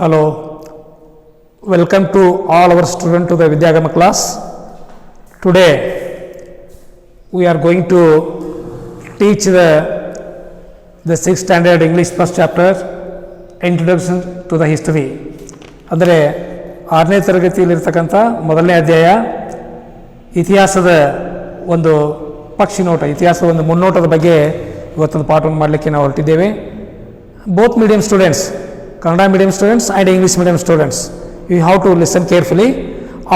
Hello, welcome to all our students to the Vidyagama class. Today we are going to teach the 6th standard English first chapter, Introduction to the History. ಅಂದರೆ 6ನೇ ತರಗತಿಯಲ್ಲಿರ್ತಕ್ಕಂಥ ಮೊದಲನೇ ಅಧ್ಯಾಯ ಇತಿಹಾಸದ ಒಂದು ಪಕ್ಷಿ ನೋಟ, ಇತಿಹಾಸದ ಒಂದು ಮುನ್ನೋಟದ ಬಗ್ಗೆ ಇವತ್ತೊಂದು ಪಾಠವನ್ನು ಮಾಡಲಿಕ್ಕೆ ನಾವು ಹೊರಟಿದ್ದೇವೆ. Both medium students, Kannada medium students and English medium students, you have to listen carefully.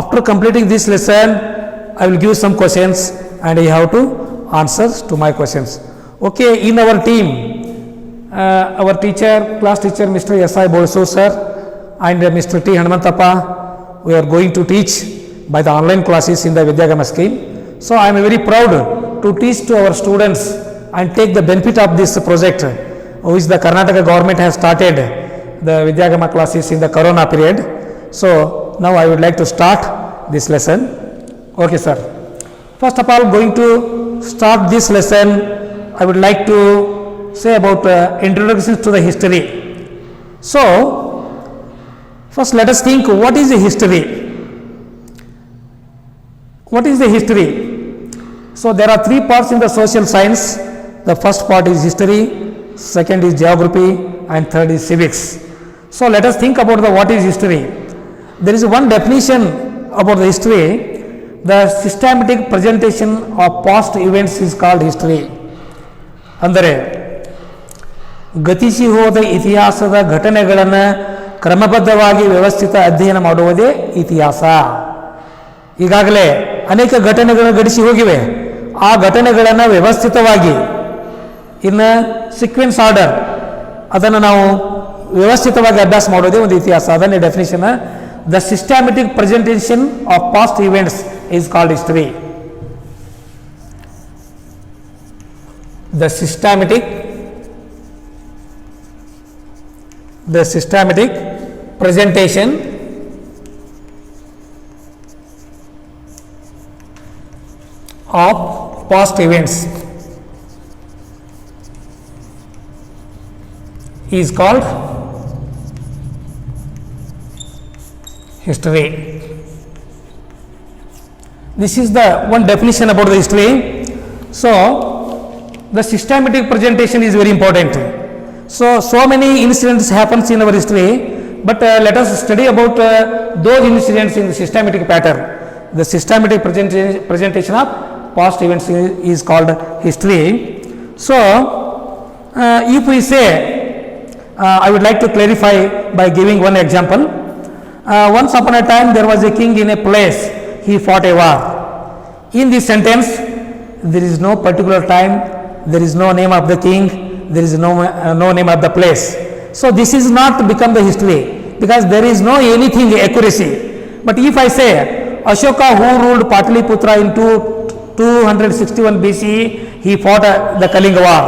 After completing this lesson, I will give some questions and you have to answer to my questions. Okay, in our team, our teacher, class teacher Mr. S.I. Bolso sir and Mr. T. Hanumantappa, we are going to teach by the online classes in the Vidyagama scheme. So I am very proud to teach to our students and take the benefit of this project which the Karnataka government has started the Vidyagama classes in the Corona period. So now I would like to start this lesson. Okay sir. First of all, going to start this lesson, I would like to say about introductions to the history. So first let us think, what is the history? What is the history? So there are three parts in the social science. The first part is history, second is geography, and third is civics. So let us think about what is history. There is one definition about the history. The systematic presentation of past events is called history. ಅಂದರೆ ಗತಿಸಿ ಹೋದ ಇತಿಹಾಸದ ಘಟನೆಗಳನ್ನು ಕ್ರಮಬದ್ಧವಾಗಿ ವ್ಯವಸ್ಥಿತ ಅಧ್ಯಯನ ಮಾಡುವುದೇ ಇತಿಹಾಸ. ಈಗಾಗಲೇ ಅನೇಕ ಘಟನೆಗಳು ಗಡಿಸಿ ಹೋಗಿವೆ. ಆ ಘಟನೆಗಳನ್ನು ವ್ಯವಸ್ಥಿತವಾಗಿ ಇನ್ನು ಸೀಕ್ವೆನ್ಸ್ ಆರ್ಡರ್ ಅದನ್ನು ನಾವು ವ್ಯವಸ್ಥಿತವಾಗಿ ಅಭ್ಯಾಸ ಮಾಡೋದೇ ಒಂದು ಇತಿಹಾಸ. ಅದನ್ನೇ definition, the systematic presentation of past events is called history. The systematic presentation of past events is called history. This is the one definition about the history. So the systematic presentation is very important. So many incidents happens in our history, but let us study about those incidents in the systematic pattern. The systematic presentation of past events is called history. So if we say, I would like to clarify by giving one example. Once upon a time there was a king in a place, he fought a war. In this sentence there is no particular time, there is no name of the king, there is no name of the place. So this is not become the history because there is no anything accuracy. But if I say Ashoka, who ruled Pataliputra in 261 BC, he fought the Kalinga war.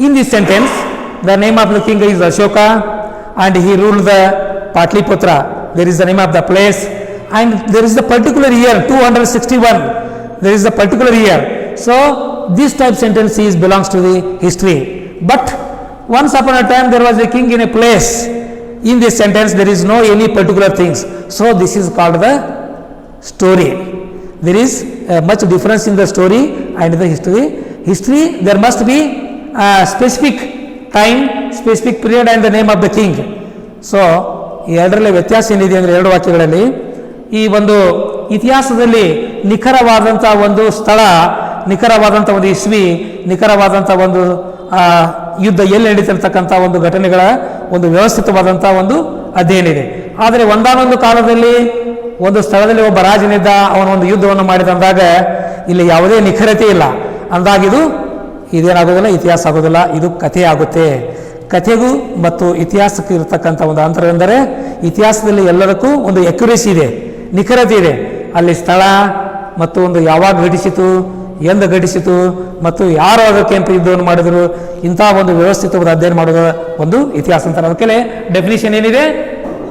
In this sentence the name of the king is Ashoka and he ruled the Pataliputra. There is the name of the place and there is the particular year 261. There is the particular year. So this type sentence belongs to the history. But once upon a time there was a king in a place. In this sentence there is no any particular things. So this is called the story. There is much difference in the story and the history. History, there must be a specific time, specific period and the name of the king. So ಎರಡರಲ್ಲಿ ವ್ಯತ್ಯಾಸ ಏನಿದೆ ಅಂದರೆ ಎರಡು ವಾಕ್ಯಗಳಲ್ಲಿ ಈ ಒಂದು ಇತಿಹಾಸದಲ್ಲಿ ನಿಖರವಾದಂಥ ಒಂದು ಸ್ಥಳ, ನಿಖರವಾದಂಥ ಒಂದು ಇಸ್ವಿ, ನಿಖರವಾದಂಥ ಒಂದು ಯುದ್ಧ ಎಲ್ಲಿ ನಡೀತಿರ್ತಕ್ಕಂಥ ಒಂದು ಘಟನೆಗಳ ಒಂದು ವ್ಯವಸ್ಥಿತವಾದಂಥ ಒಂದು ಅಧ್ಯಯನ ಇದೆ. ಆದರೆ ಒಂದಾನೊಂದು ಕಾಲದಲ್ಲಿ ಒಂದು ಸ್ಥಳದಲ್ಲಿ ಒಬ್ಬ ರಾಜನಿದ್ದ, ಅವನ ಒಂದು ಯುದ್ಧವನ್ನು ಮಾಡಿದಂದಾಗ ಇಲ್ಲಿ ಯಾವುದೇ ನಿಖರತೆ ಇಲ್ಲ ಅಂದಾಗಿದು ಇದೇನಾಗೋದಿಲ್ಲ, ಇತಿಹಾಸ ಆಗೋದಿಲ್ಲ, ಇದು ಕಥೆ ಆಗುತ್ತೆ. ಕಥೆಗೂ ಮತ್ತು ಇತಿಹಾಸಕ್ಕೂ ಇರತಕ್ಕಂಥ ಒಂದು ಅಂತರ ಎಂದರೆ ಇತಿಹಾಸದಲ್ಲಿ ಎಲ್ಲದಕ್ಕೂ ಒಂದು ಅಕ್ಯುರೇಸಿ ಇದೆ, ನಿಖರತೆ ಇದೆ. ಅಲ್ಲಿ ಸ್ಥಳ ಮತ್ತು ಒಂದು ಯಾವಾಗ ಘಟಿಸಿತು, ಎಂದು ಘಟಿಸಿತು ಮತ್ತು ಯಾರು ಅದಕ್ಕೆ ಯುದ್ಧವನ್ನು ಮಾಡಿದರು, ಇಂಥ ಒಂದು ವ್ಯವಸ್ಥಿತವಾದ ಅಧ್ಯಯನ ಮಾಡೋದು ಒಂದು ಇತಿಹಾಸ ಅಂತಾರೆ. ಅದಕ್ಕೆ ಡೆಫಿನಿಷನ್ ಏನಿದೆ,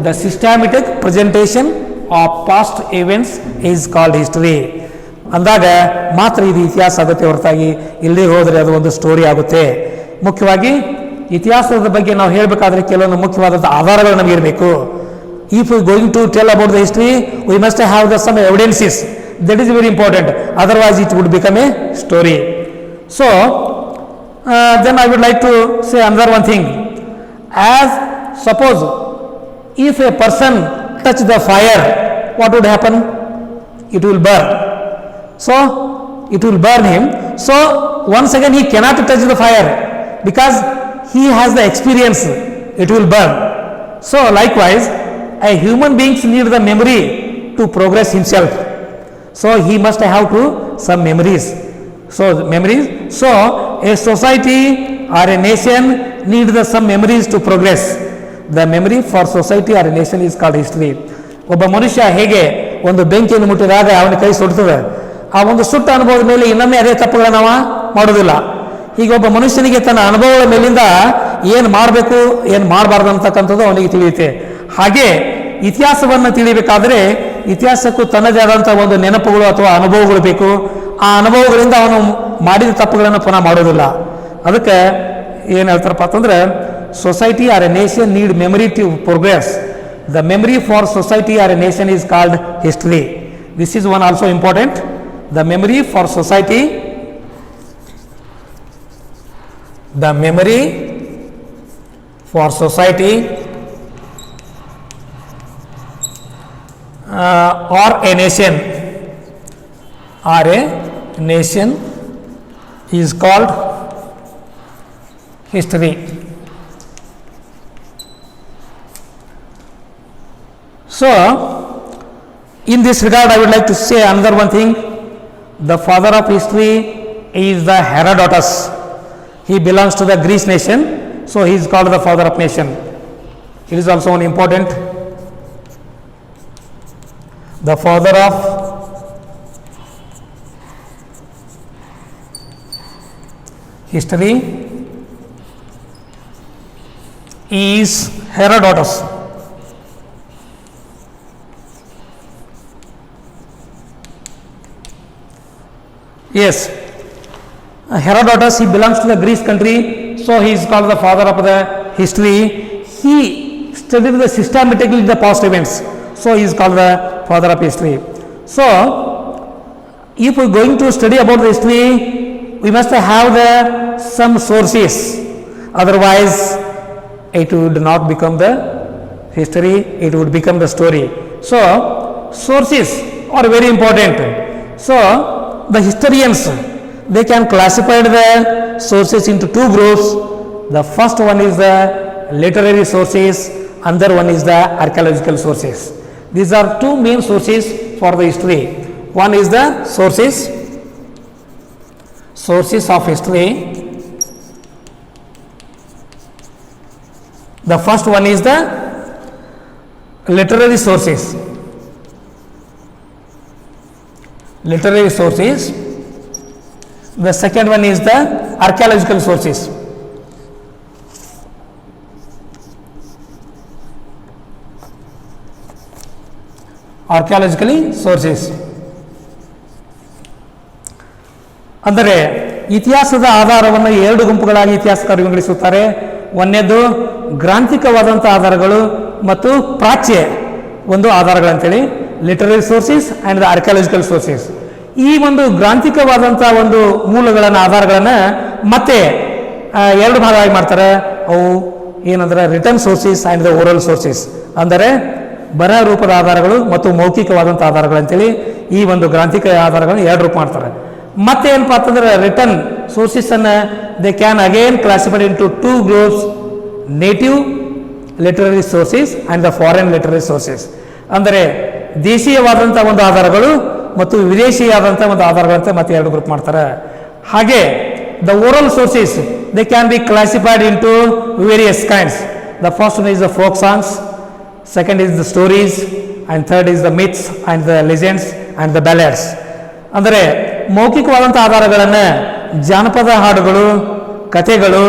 the systematic presentation of past events is called history ಅಂದಾಗ ಮಾತ್ರ ಇದು ಇತಿಹಾಸ ಆಗುತ್ತೆ ಹೊರತಾಗಿ ಇಲ್ಲಿ ಹೋದರೆ ಅದು ಒಂದು ಸ್ಟೋರಿ ಆಗುತ್ತೆ. ಮುಖ್ಯವಾಗಿ ಇತಿಹಾಸದ ಬಗ್ಗೆ ನಾವು ಹೇಳಬೇಕಾದ್ರೆ ಕೆಲವೊಂದು ಮುಖ್ಯವಾದಂಥ ಆಧಾರಗಳು ನಮಗೆ ಇರಬೇಕು. If you going to tell about the history we must have the some evidences, that is very important, otherwise it would become a story. So then I would like to say another one thing. As suppose if a person touch the fire, what would happen? It will burn. So it will burn him. So once again he cannot touch the fire because he has the experience. It will burn. So likewise, a human beings need the memory to progress himself. So he must have to some memories. So memories. So a society or a nation need the some memories to progress. The memory for society or a nation is called history. ಒಬ್ಬ ಮನುಷ್ಯ ಹೇಗೆ ಒಂದು ಬೆಂಕಿಯನ್ನು ಮುಟ್ಟಿದಾಗ ಅವನ ಕೈ ಸುಡ್ತದೆ, ಆ ಒಂದು ಸುಟ್ಟ ಅನುಭವದ ಮೇಲೆ ಇನ್ನೊಮ್ಮೆ ಅದೇ ತಪ್ಪುಗಳನ್ನ ನಾವು ಮಾಡೋದಿಲ್ಲ. ಈಗ ಒಬ್ಬ ಮನುಷ್ಯನಿಗೆ ತನ್ನ ಅನುಭವಗಳ ಮೇಲಿಂದ ಏನು ಮಾಡಬೇಕು ಏನು ಮಾಡಬಾರ್ದು ಅಂತಕ್ಕಂಥದ್ದು ಅವನಿಗೆ ತಿಳಿಯುತ್ತೆ. ಹಾಗೆ ಇತಿಹಾಸವನ್ನು ತಿಳಿಬೇಕಾದ್ರೆ ಇತಿಹಾಸಕ್ಕೂ ತನ್ನದೇ ಆದಂಥ ಒಂದು ನೆನಪುಗಳು ಅಥವಾ ಅನುಭವಗಳು ಬೇಕು. ಆ ಅನುಭವಗಳಿಂದ ಅವನು ಮಾಡಿದ ತಪ್ಪುಗಳನ್ನು ಪುನಃ ಮಾಡೋದಿಲ್ಲ. ಅದಕ್ಕೆ ಏನು ಹೇಳ್ತಾರಪ್ಪ ಅಂತಂದ್ರೆ, society or a nation need memory to progress. The memory for society or a nation is called history. This is one also important. The memory for society, the memory for society or a nation is called history. So in this regard I would like to say another one thing. The father of history is the Herodotus. He belongs to the Greece nation, so he is called the father of nation. It is also one important. The father of history is Herodotus. Yes, Herodotus, he belongs to the Greece country, so he is called the father of the history. He studied the systematically the past events, so he is called the father of history. So if we are going to study about the history, we must have the some sources, otherwise it would not become the history, it would become the story. So sources are very important. So the historians, they can classify the sources into two groups. The first one is the literary sources, another one is the archaeological sources. These are two main sources for the history. One is the sources of history. The first one is the literary sources. Literary sources. The second one is the archaeological sources. Archaeologically sources ಅಂದರೆ ಇತಿಹಾಸದ ಆಧಾರವನ್ನು ಎರಡು ಗುಂಪುಗಳಾಗಿ ಇತಿಹಾಸಕಾರರು ವಿಂಗಡಿಸುತ್ತಾರೆ. ಒಂದನೇದು ಗ್ರಾಂಥಿಕವಾದಂಥ ಆಧಾರಗಳು ಮತ್ತು ಪ್ರಾಚ್ಯ ಒಂದು ಆಧಾರಗಳಂತೇಳಿ, literary sources and the archaeological sources. ಈ ಒಂದು ಗ್ರಾಂಥಿಕವಾದಂಥ ಒಂದು ಮೂಲಗಳನ್ನು ಆಧಾರಗಳನ್ನು ಮತ್ತೆ ಎರಡು ಭಾಗವಾಗಿ ಮಾಡ್ತಾರೆ. ಅವು ಏನಂದ್ರೆ return sources and the oral sources, ಅಂದರೆ ಬರಹ ರೂಪದ ಆಧಾರಗಳು ಮತ್ತು ಮೌಖಿಕವಾದಂಥ ಆಧಾರಗಳಂತೇಳಿ ಈ ಒಂದು ಗ್ರಾಂಥಿಕ ಆಧಾರಗಳನ್ನು ಎರಡು ರೂಪ ಮಾಡ್ತಾರೆ. ಮತ್ತೆ ಏನಪ್ಪ ಅಂತಂದ್ರೆ ರಿಟರ್ನ್ ಸೋರ್ಸಸ್ ಅನ್ನು they can again classified into two groups, native literary sources and the foreign literary sources. ಅಂದರೆ ದೇಶೀಯವಾದಂಥ ಒಂದು ಆಧಾರಗಳು ಮತ್ತು ವಿದೇಶಿಯಾದಂಥ ಒಂದು ಆಧಾರಗಳಂತ ಮತ್ತೆ ಎರಡು ಗ್ರೂಪ್ ಮಾಡ್ತಾರೆ. ಹಾಗೆ the oral sources they can be classified into various kinds. The first one is the folk songs, second is the stories, and third is the myths and the legends and the ballads. ಅಂದರೆ ಮೌಖಿಕವಾದಂಥ ಆಧಾರಗಳನ್ನು ಜಾನಪದ ಹಾಡುಗಳು, ಕಥೆಗಳು,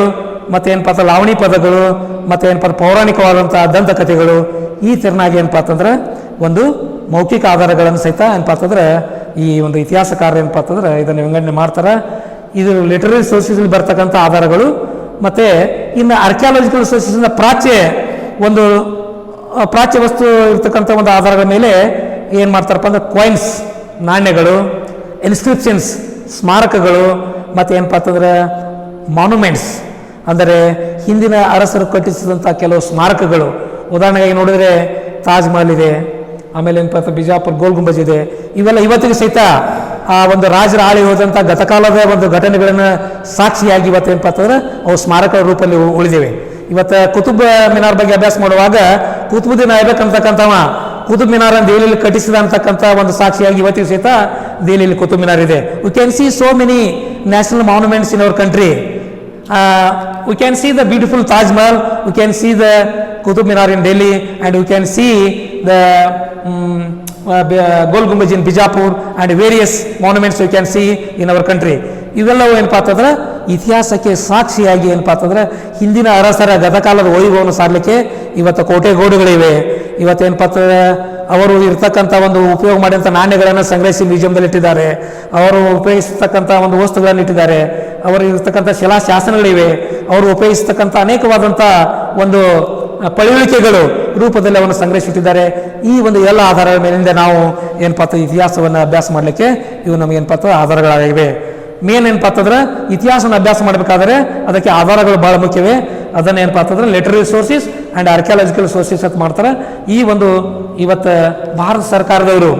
ಮತ್ತೇನಪ್ಪ ಲಾವಣಿ ಪದಗಳು, ಮತ್ತೇನಪ್ಪ ಪೌರಾಣಿಕವಾದಂಥ ದಂತಕಥೆಗಳು, ಈ ಥರನಾಗಿ ಏನಪ್ಪ ಅಂತಂದ್ರೆ ಒಂದು ಮೌಖಿಕ ಆಧಾರಗಳನ್ನು ಸಹಿತ ಏನಪ್ಪ ಅಂತಂದ್ರೆ ಈ ಒಂದು ಇತಿಹಾಸಕಾರ ಏನಪ್ಪ ಅಂತಂದ್ರೆ ಇದನ್ನು ವಿಂಗಡಣೆ ಮಾಡ್ತಾರೆ. ಇದು ಲಿಟರರಿ ಸೋರ್ಸಸ್ ಬರ್ತಕ್ಕಂಥ ಆಧಾರಗಳು ಮತ್ತು ಇನ್ನು ಆರ್ಕಿಯಾಲಜಿಕಲ್ ರಿಸರ್ಚಸ್ನ ಒಂದು ಪ್ರಾಚ್ಯ ವಸ್ತು ಇರ್ತಕ್ಕಂಥ ಒಂದು ಆಧಾರದ ಮೇಲೆ ಏನು ಮಾಡ್ತಾರಪ್ಪ ಅಂದ್ರೆ ಕಾಯಿನ್ಸ್, ನಾಣ್ಯಗಳು, ಇನ್ಸ್ಕ್ರಿಪ್ಷನ್ಸ್, ಸ್ಮಾರಕಗಳು, ಮತ್ತು ಏನಪ್ಪ ಅಂತಂದ್ರೆ ಮಾನ್ಯುಮೆಂಟ್ಸ್ ಅಂದರೆ ಹಿಂದಿನ ಅರಸರು ಕಟ್ಟಿಸಿದಂಥ ಕೆಲವು ಸ್ಮಾರಕಗಳು. ಉದಾಹರಣೆಗೆ ನೋಡಿದರೆ ತಾಜ್ ಮಹಲ್ ಇದೆ, ಆಮೇಲೆ ಏನಪ್ಪ ಅಂತ ಬಿಜಾಪುರ ಗೋಲ್ ಗುಂಬಜ್ ಇದೆ. ಇವೆಲ್ಲ ಇವತ್ತಿಗೆ ಸಹಿತ ಆ ಒಂದು ರಾಜರ ಆಳಿ ಹೋದಂಥ ಗತಕಾಲದ ಒಂದು ಘಟನೆಗಳನ್ನು ಸಾಕ್ಷಿಯಾಗಿ ಇವತ್ತು ಏನಪ್ಪ ಅಂತಂದ್ರೆ ಅವು ಸ್ಮಾರಕ ರೂಪದಲ್ಲಿ ಉಳಿದಿವೆ. ಇವತ್ತು ಕುತುಬ್ ಮಿನಾರ್ ಬಗ್ಗೆ ಅಭ್ಯಾಸ ಮಾಡುವಾಗ ಕುತುಬುದ್ದೀನ್ ಐಬಕ್ ಅಂತಕ್ಕಂಥವ ಕುತುಬ್ ಮಿನಾರ್ ದೆಹಲಿಯಲ್ಲಿ ಕಟ್ಟಿಸಿದ ಅಂತಕ್ಕಂಥ ಒಂದು ಸಾಕ್ಷಿಯಾಗಿ ಇವತ್ತಿಗೆ ಸಹಿತ ದೆಹಲಿಯಲ್ಲಿ ಕುತುಬ್ ಮಿನಾರ್ ಇದೆ. We can see so many national monuments in our country. We can see the beautiful Taj Mahal, we can see the Qutub Minar in Delhi, and we can see the Gol Gumbaj in Bijapur and various monuments we can see in our country. ಇವೆಲ್ಲವೂ ಏನಪ್ಪ ಅಂತಂದ್ರೆ ಇತಿಹಾಸಕ್ಕೆ ಸಾಕ್ಷಿಯಾಗಿ ಏನಪ್ಪ ಅಂತಂದ್ರೆ ಹಿಂದಿನ ಅರಸರ ಗತಕಾಲದ ವೈಭವವನ್ನು ಸಾರಲಿಕ್ಕೆ ಇವತ್ತು ಕೋಟೆ ಗೋಡುಗಳಿವೆ. ಇವತ್ತೇನಪ್ಪ ಅಂತಂದ್ರೆ ಅವರು ಇರ್ತಕ್ಕಂಥ ಒಂದು ಉಪಯೋಗ ಮಾಡಿದಂಥ ನಾಣ್ಯಗಳನ್ನು ಸಂಗ್ರಹಿಸಿ ಮ್ಯೂಸಿಯಂದಲ್ಲಿ ಇಟ್ಟಿದ್ದಾರೆ. ಅವರು ಉಪಯೋಗಿಸ್ತಕ್ಕಂಥ ಒಂದು ವಸ್ತುಗಳನ್ನು ಇಟ್ಟಿದ್ದಾರೆ. ಅವರು ಇರ್ತಕ್ಕಂಥ ಶಿಲಾಶಾಸನಗಳಿವೆ. ಅವರು ಉಪಯೋಗಿಸ್ತಕ್ಕಂಥ ಅನೇಕವಾದಂಥ ಒಂದು ಪಳಿಯುಳಿಕೆಗಳು ರೂಪದಲ್ಲಿ ಅವನ್ನು ಸಂಗ್ರಹಿಸಿಟ್ಟಿದ್ದಾರೆ. ಈ ಒಂದು ಎಲ್ಲ ಆಧಾರಗಳ ಮೇಲಿಂದ ನಾವು ಏನಪ್ಪ ಇತಿಹಾಸವನ್ನು ಅಭ್ಯಾಸ ಮಾಡಲಿಕ್ಕೆ ಇವು ನಮಗೆ ಏನಪ್ಪ ಆಧಾರಗಳಾಗಿವೆ. ಮೇನ್ ಏನಪ್ಪ ಅಂತಂದ್ರೆ ಇತಿಹಾಸವನ್ನು ಅಭ್ಯಾಸ ಮಾಡಬೇಕಾದ್ರೆ ಅದಕ್ಕೆ ಆಧಾರಗಳು ಬಹಳ ಮುಖ್ಯವೇ. ಅದನ್ನು ಏನಪ್ಪ ಅಂತಂದ್ರೆ literary sources and archaeological sources ಅಂತ ಮಾಡ್ತಾರೆ. ಈ ಒಂದು ಇವತ್ತು ಭಾರತ ಸರ್ಕಾರದವರು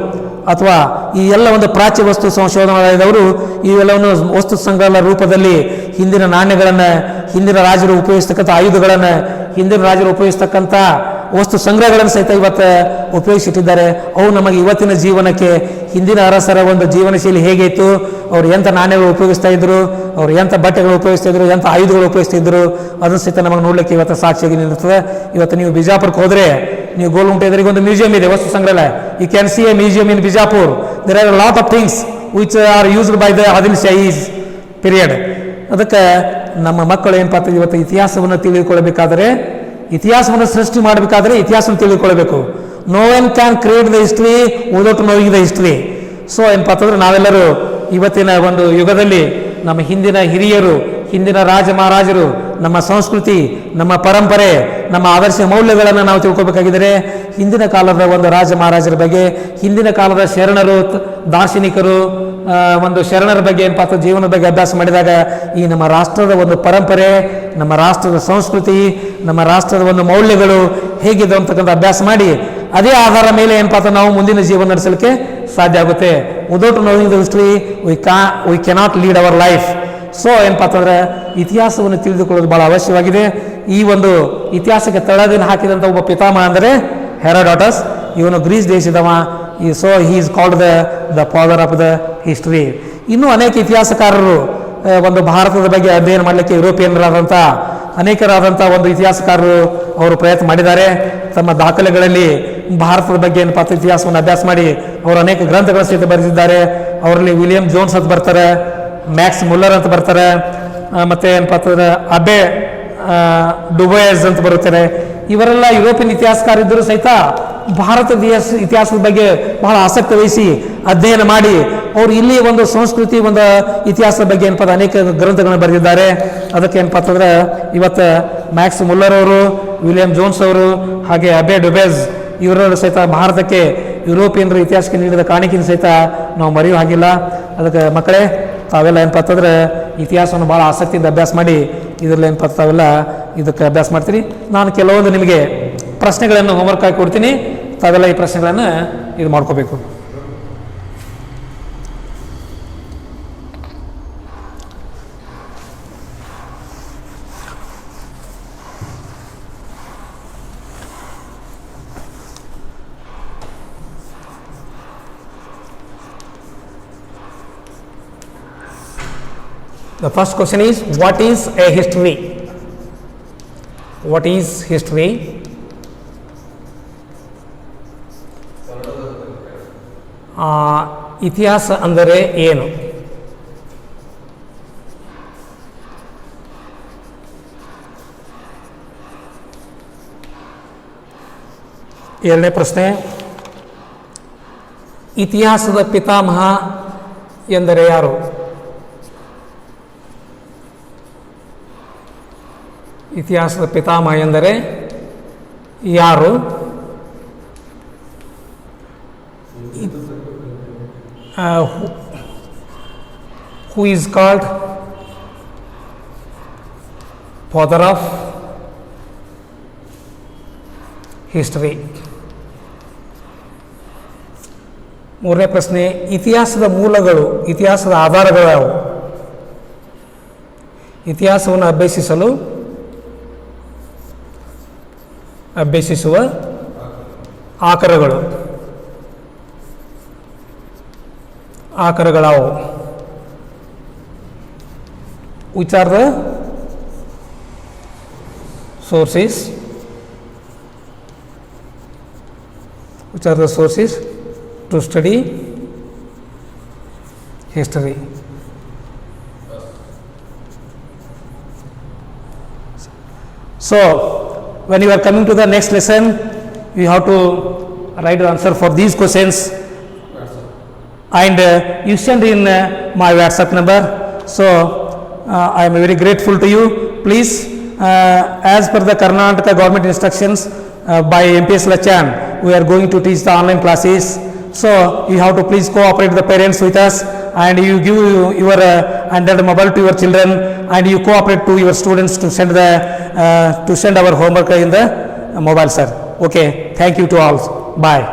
ಅಥವಾ ಈ ಎಲ್ಲ ಒಂದು ಪ್ರಾಚ್ಯ ವಸ್ತು ಸಂಶೋಧನಾಲಯದವರು ಇವೆಲ್ಲವನ್ನು ವಸ್ತು ಸಂಗ್ರಹ ರೂಪದಲ್ಲಿ ಹಿಂದಿನ ನಾಣ್ಯಗಳನ್ನು, ಹಿಂದಿನ ರಾಜರು ಉಪಯೋಗಿಸ್ತಕ್ಕಂಥ ಆಯುಧಗಳನ್ನು, ಹಿಂದಿನ ರಾಜರು ಉಪಯೋಗಿಸ್ತಕ್ಕಂಥ ವಸ್ತು ಸಂಗ್ರಹಗಳನ್ನು ಸಹಿತ ಇವತ್ತು ಉಪಯೋಗಿಸಿಟ್ಟಿದ್ದಾರೆ. ಅವು ನಮಗೆ ಇವತ್ತಿನ ಜೀವನಕ್ಕೆ ಹಿಂದಿನ ಅರಸರ ಒಂದು ಜೀವನ ಶೈಲಿ ಹೇಗಿತ್ತು, ಅವ್ರು ಎಂಥ ನಾಣ್ಯಗಳು ಉಪಯೋಗಿಸ್ತಾ ಇದ್ರು, ಅವ್ರು ಎಂಥ ಬಟ್ಟೆಗಳು ಉಪಯೋಗಿಸ್ತಾ ಇದ್ರು, ಎಂಥ ಆಯುಧಗಳು ಉಪಯೋಗಿಸ್ತಾ ಇದ್ರು, ಅದನ್ನು ಸಹಿತ ನಮಗೆ ನೋಡಲಿಕ್ಕೆ ಇವತ್ತು ಸಾಕ್ಷಿಯಾಗಿ ನಿಲ್ಲುತ್ತದೆ. ಇವತ್ತು ನೀವು ಬಿಜಾಪುರಕ್ಕೆ ಹೋದರೆ ನೀವು ಗೋಲ್ಗುಂಟೆ ಎದುರಿಗೆ ಒಂದು ಮ್ಯೂಸಿಯಂ ಇದೆ, ವಸ್ತು ಸಂಗ್ರಹಾಲಯ. You can see a museum in Bijapur. There are lot of things which are used by the Adil Shahis period. ಅದಕ್ಕೆ ನಮ್ಮ ಮಕ್ಕಳು ಏನಪ್ಪ ಇವತ್ತು ಇತಿಹಾಸವನ್ನು ತಿಳಿದುಕೊಳ್ಳಬೇಕಾದರೆ, ಇತಿಹಾಸವನ್ನು ಸೃಷ್ಟಿ ಮಾಡಬೇಕಾದ್ರೆ ಇತಿಹಾಸವನ್ನು ತಿಳಿದುಕೊಳ್ಳಬೇಕು. No one can create the history without knowing the history. So ಏನಪ್ಪ ಅಂತಂದ್ರೆ ನಾವೆಲ್ಲರೂ ಇವತ್ತಿನ ಒಂದು ಯುಗದಲ್ಲಿ ನಮ್ಮ ಹಿಂದಿನ ಹಿರಿಯರು, ಹಿಂದಿನ ರಾಜ ಮಹಾರಾಜರು, ನಮ್ಮ ಸಂಸ್ಕೃತಿ, ನಮ್ಮ ಪರಂಪರೆ, ನಮ್ಮ ಆದರ್ಶ ಮೌಲ್ಯಗಳನ್ನು ನಾವು ತಿಳ್ಕೊಬೇಕಾಗಿದ್ದರೆ ಹಿಂದಿನ ಕಾಲದ ಒಂದು ರಾಜ ಮಹಾರಾಜರ ಬಗ್ಗೆ, ಹಿಂದಿನ ಕಾಲದ ಶರಣರು, ದಾರ್ಶನಿಕರು, ಒಂದು ಶರಣರ ಬಗ್ಗೆ ಏನಪ್ಪ ಜೀವನದ ಬಗ್ಗೆ ಅಭ್ಯಾಸ ಮಾಡಿದಾಗ ಈ ನಮ್ಮ ರಾಷ್ಟ್ರದ ಒಂದು ಪರಂಪರೆ, ನಮ್ಮ ರಾಷ್ಟ್ರದ ಸಂಸ್ಕೃತಿ, ನಮ್ಮ ರಾಷ್ಟ್ರದ ಒಂದು ಮೌಲ್ಯಗಳು ಹೇಗಿದೆ ಅಂತಕ್ಕಂಥ ಅಭ್ಯಾಸ ಮಾಡಿ ಅದೇ ಆಧಾರ ಮೇಲೆ ಏನಪ್ಪ ನಾವು ಮುಂದಿನ ಜೀವನ ನಡೆಸಲಿಕ್ಕೆ ಸಾಧ್ಯ ಆಗುತ್ತೆ. Without knowing the history we cannot lead our life. So ಏನಪ್ಪ ಅಂತಂದ್ರೆ ಇತಿಹಾಸವನ್ನು ತಿಳಿದುಕೊಳ್ಳೋದು ಭಾಳ ಅವಶ್ಯವಾಗಿದೆ. ಈ ಒಂದು ಇತಿಹಾಸಕ್ಕೆ ತಳದಿನ ಹಾಕಿದಂಥ ಒಬ್ಬ ಪಿತಾಮಹ ಅಂದರೆ ಹೆರೋಡಾಟಸ್. ಇವನು ಗ್ರೀಸ್ ದೇಶದವ. So he is called the father of the history. ಇನ್ನೂ ಅನೇಕ ಇತಿಹಾಸಕಾರರು ಒಂದು ಭಾರತದ ಬಗ್ಗೆ ಅಧ್ಯಯನ ಮಾಡಲಿಕ್ಕೆ ಯುರೋಪಿಯನ್ರಾದಂಥ ಅನೇಕರಾದಂಥ ಒಂದು ಇತಿಹಾಸಕಾರರು ಅವರು ಪ್ರಯತ್ನ ಮಾಡಿದ್ದಾರೆ. ತಮ್ಮ ದಾಖಲೆಗಳಲ್ಲಿ ಭಾರತದ ಬಗ್ಗೆ ಏನಪ್ಪ ಇತಿಹಾಸವನ್ನು ಅಭ್ಯಾಸ ಮಾಡಿ ಅವರು ಅನೇಕ ಗ್ರಂಥಗಳ ಸಹಿತ ಬರೆದಿದ್ದಾರೆ. ಅವರಲ್ಲಿ ವಿಲಿಯಂ ಜೋನ್ಸ್ ಅಂತ ಬರ್ತಾರೆ, ಮ್ಯಾಕ್ಸ್ ಮುಲ್ಲರ್ ಅಂತ ಬರ್ತಾರೆ, ಮತ್ತು ಏನಪ್ಪ ಅಂತಂದ್ರೆ ಅಬೆ ಡುಬೋಯಸ್ ಅಂತ ಬರುತ್ತಾರೆ. ಇವರೆಲ್ಲ ಯುರೋಪಿಯನ್ ಇತಿಹಾಸಕಾರ ಇದ್ದರೂ ಸಹಿತ ಭಾರತದ ಇತಿಹಾಸದ ಬಗ್ಗೆ ಬಹಳ ಆಸಕ್ತಿ ವಹಿಸಿ ಅಧ್ಯಯನ ಮಾಡಿ ಅವರು ಇಲ್ಲಿ ಒಂದು ಸಂಸ್ಕೃತಿ, ಒಂದು ಇತಿಹಾಸದ ಬಗ್ಗೆ ಏನಪ್ಪ ಅನೇಕ ಗ್ರಂಥಗಳನ್ನು ಬರೆದಿದ್ದಾರೆ. ಅದಕ್ಕೆ ಏನಪ್ಪ ಅಂತಂದ್ರೆ ಇವತ್ತು ಮ್ಯಾಕ್ಸ್ ಮುಲ್ಲರ್ ಅವರು, ವಿಲಿಯಂ ಜೋನ್ಸ್ ಅವರು, ಹಾಗೆ ಅಬೆ ಡುಬೇಸ್ ಇವರೆಲ್ಲರೂ ಸಹಿತ ಭಾರತಕ್ಕೆ ಯುರೋಪಿಯನ್ರ ಇತಿಹಾಸಕ್ಕೆ ನೀಡಿದ ಕಾಣಿಕೆಯನ್ನು ಸಹಿತ ನಾವು ಮರೆಯೋ ಹಾಗಿಲ್ಲ. ಅದಕ್ಕೆ ಮಕ್ಕಳೇ ತಾವೆಲ್ಲ ಏನಪ್ಪ ಅಂತಂದ್ರೆ ಇತಿಹಾಸವನ್ನು ಭಾಳ ಆಸಕ್ತಿಯಿಂದ ಅಭ್ಯಾಸ ಮಾಡಿ ಇದರಲ್ಲಿ ಏನಪ್ಪ ತಾವೆಲ್ಲ ಇದಕ್ಕೆ ಅಭ್ಯಾಸ ಮಾಡ್ತೀರಿ. ನಾನು ಕೆಲವೊಂದು ನಿಮಗೆ ಪ್ರಶ್ನೆಗಳನ್ನು ಹೋಮ್ವರ್ಕ್ ಆಗಿ ಕೊಡ್ತೀನಿ. ತಾವೆಲ್ಲ ಈ ಪ್ರಶ್ನೆಗಳನ್ನು ಇದು ಮಾಡ್ಕೋಬೇಕು. The first question is, what is a history? What is history? ಇತಿಹಾಸ ಅಂದರೆ ಏನು? ಎರಡನೇ ಪ್ರಶ್ನೆ, ಇತಿಹಾಸದ ಪಿತಾಮಹ ಎಂದರೆ ಯಾರು? ಇತಿಹಾಸದ ಪಿತಾಮಹ ಎಂದರೆ ಯಾರು? Who is called father of history? ಮೂರನೇ ಪ್ರಶ್ನೆ, ಇತಿಹಾಸದ ಮೂಲಗಳು, ಇತಿಹಾಸದ ಆಧಾರಗಳು ಯಾವುವು? ಇತಿಹಾಸವನ್ನು ಅಭ್ಯಸಿಸುವ ಆಕರಗಳಾವು? Which are the sources? Which are the sources to study history? So, when you are coming to the next lesson, you have to write the answer for these questions and you send in my WhatsApp number. So, I am very grateful to you. Please, as per the Karnataka government instructions by MPS Lachan, we are going to teach the online classes. So, you have to please cooperate the parents with us, and you give your Android mobile to your children, and you cooperate to your students to send our homework in the mobile, sir. Okay, thank you to all. Bye.